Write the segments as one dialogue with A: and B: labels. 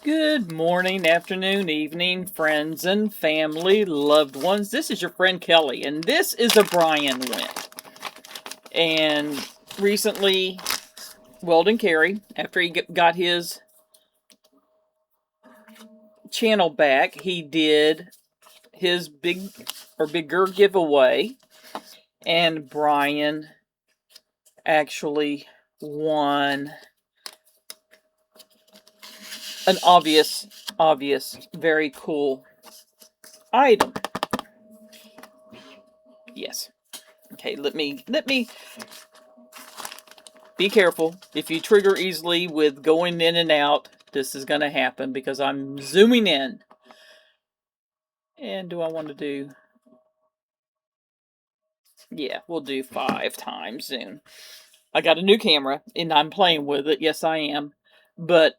A: Good morning, afternoon, evening, friends and family, loved ones. This is your friend Kelly, and this is a Brian win. And recently, Weldon Carey, after he got his channel back, he did his bigger giveaway, and Brian actually won an obvious, very cool item. Yes. Okay, let me be careful. If you trigger easily with going in and out, this is going to happen because I'm zooming in. And do I want to do... Yeah, we'll do 5 times zoom. I got a new camera and I'm playing with it. Yes, I am. But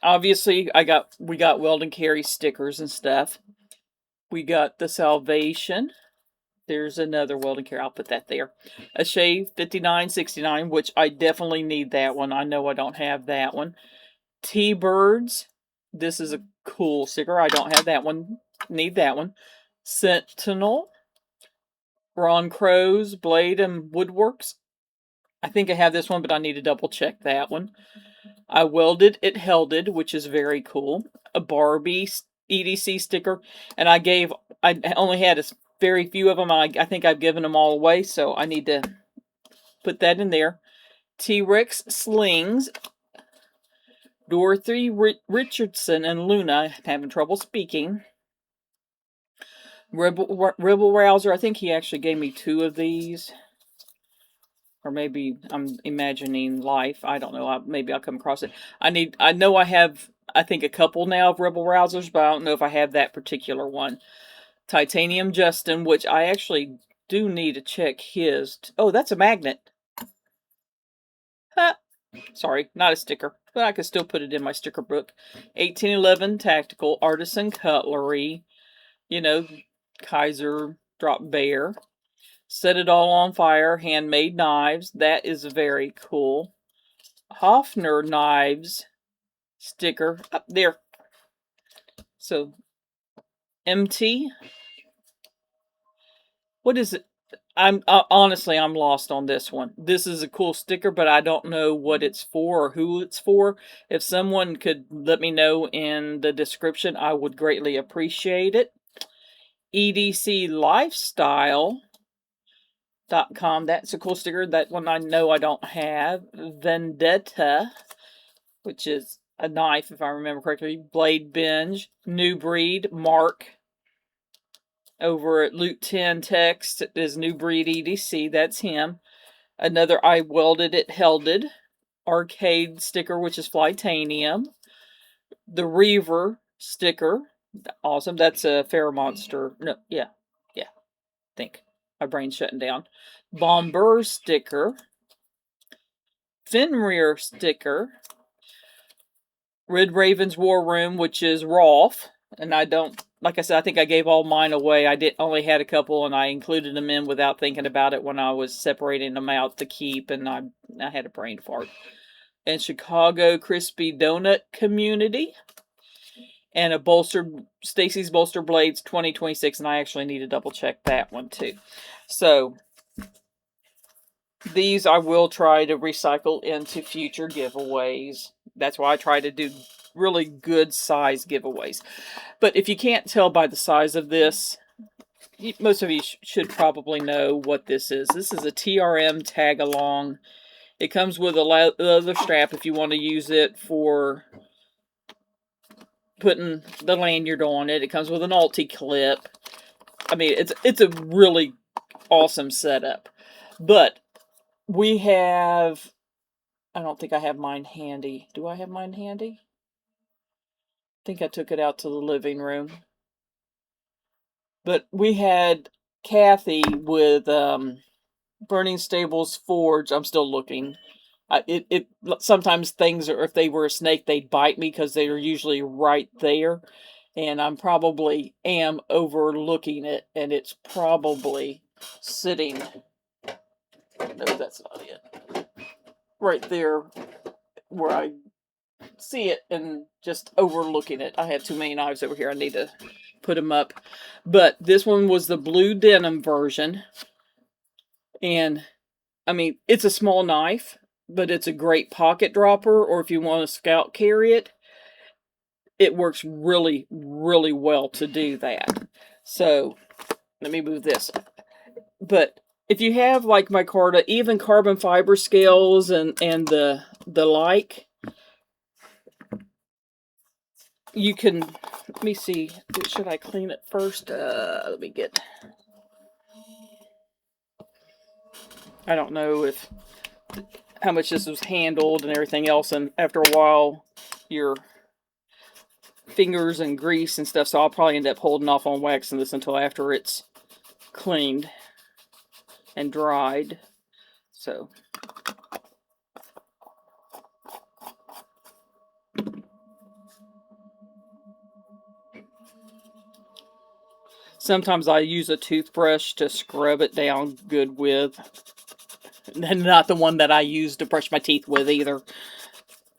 A: obviously, we got Weldon Carey stickers and stuff. We got the Salvation. There's another Weldon Carey. I'll put that there. A Shave 5969, which I definitely need that one. I know I don't have that one. T-Birds. This is a cool sticker. I don't have that one. Need that one. Sentinel. Ron Crow's Blade and Woodworks. I think I have this one, but I need to double check that one. I welded it helded, which is very cool. A Barbie EDC sticker. And I only had a very few of them. I think I've given them all away, so I need to put that in there. T-Rex Slings. Dorothy Richardson and Luna, having trouble speaking. Rebel Rouser, I think he actually gave me 2 of these. Or maybe I'm imagining life. I don't know. Maybe I'll come across it. I know I have, I think, a couple now of Rebel Rousers, but I don't know if I have that particular one. Titanium Justin, which I actually do need to check his. Oh, that's a magnet. Huh. Sorry, not a sticker, but I can still put it in my sticker book. 1811 Tactical Artisan Cutlery. You know, Kaiser Drop Bear. Set It All on Fire Handmade Knives. That is very cool. Hofner Knives sticker up there. So, MT. What is it? Honestly, I'm lost on this one. This is a cool sticker, but I don't know what it's for or who it's for. If someone could let me know in the description, I would greatly appreciate it. EDCLifestyle.com. That's a cool sticker. That one I know I don't have. Vendetta, which is a knife, if I remember correctly. Blade Binge. New Breed. Mark. Over at Loot 10 Text is New Breed EDC. That's him. Another I Welded It Helded. Arcade sticker, which is Flytanium. The Reaver sticker. Awesome. That's a Monster. No, yeah. I think. My brain's shutting down. Bomber sticker. Fenrir sticker. Red Raven's War Room, which is Rolf. And I don't, like I said, I think I gave all mine away. I only had a couple, and I included them in without thinking about it when I was separating them out to keep, and I had a brain fart. And Chicago Crispy Donut Community. And a Stacy's Bolster Blades 2026, and I actually need to double check that one too. So, these I will try to recycle into future giveaways. That's why I try to do really good size giveaways. But if you can't tell by the size of this, most of you should probably know what this is. This is a TRM Tagalong. It comes with a leather strap if you want to use it for putting the lanyard on it. It comes with an Alti clip. I mean, it's a really awesome setup. But we have... I don't think I have mine handy. Do I have mine handy? I think I took it out to the living room. But we had Kathy with Burning Stables Forge. I'm still looking. Sometimes things are, if they were a snake, they'd bite me because they are usually right there. And I'm probably overlooking it, and it's probably sitting... No, that's not it. Right there where I see it and just overlooking it. I have too many knives over here. I need to put them up. But this one was the blue denim version. And, I mean, it's a small knife, but it's a great pocket dropper, or if you want to scout carry it, it works really, really well to do that. So, let me move this. But if you have, like micarta, even carbon fiber scales and the like, you can, let me see, should I clean it first? Let me get, I don't know if, how much this was handled and everything else, and after a while, your fingers and grease and stuff, so I'll probably end up holding off on waxing this until after it's cleaned and dried. So, sometimes I use a toothbrush to scrub it down good with. And not the one that I use to brush my teeth with either.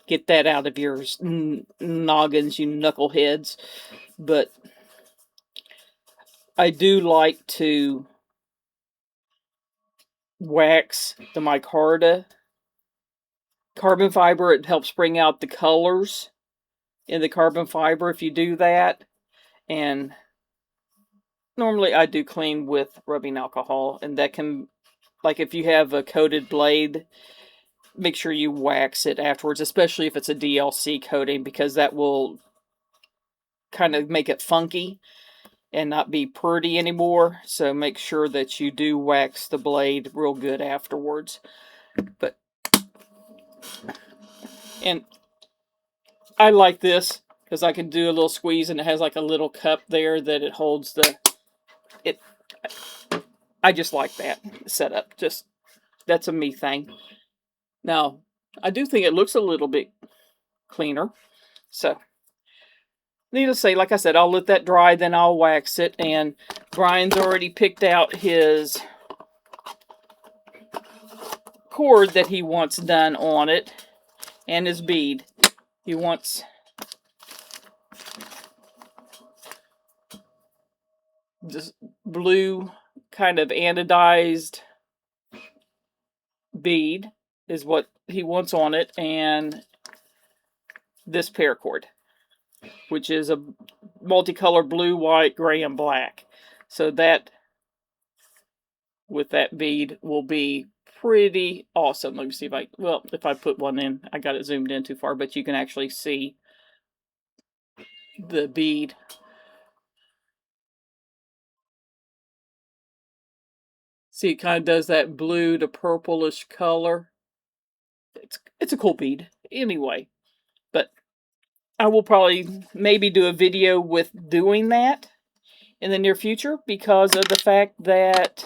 A: Get that out of your noggins, you knuckleheads. But I do like to wax the micarta. Carbon fiber, it helps bring out the colors in the carbon fiber if you do that. And normally I do clean with rubbing alcohol, and that can, like if you have a coated blade, make sure you wax it afterwards, especially if it's a DLC coating, because that will kind of make it funky and not be pretty anymore. So make sure that you do wax the blade real good afterwards. But, and I like this because I can do a little squeeze, and it has like a little cup there that it holds the, I just like that setup. Just, that's a me thing. Now, I do think it looks a little bit cleaner. So, needless to say, like I said, I'll let that dry, then I'll wax it. And Brian's already picked out his cord that he wants done on it, and his bead. He wants this blue kind of anodized bead is what he wants on it, and this paracord, which is a multicolored blue, white, gray, and black. So that, with that bead, will be pretty awesome. Let me see if I, well, if I put one in, I got it zoomed in too far, but you can actually see the bead. See, it kind of does that blue to purplish color. It's a cool bead. Anyway, but I will probably maybe do a video with doing that in the near future, because of the fact that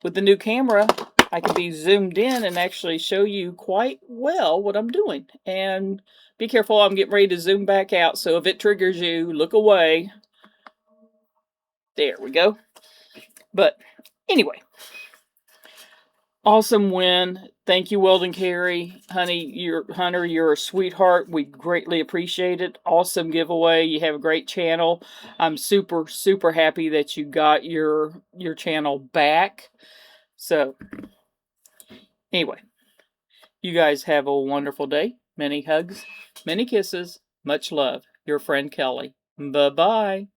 A: with the new camera, I can be zoomed in and actually show you quite well what I'm doing. And be careful, I'm getting ready to zoom back out, so if it triggers you, look away. There we go. But anyway, awesome win. Thank you, Weldon Carey. Hunter, you're a sweetheart. We greatly appreciate it. Awesome giveaway. You have a great channel. I'm super, super happy that you got your channel back. So, anyway, you guys have a wonderful day. Many hugs, many kisses, much love. Your friend Kelly. Bye-bye.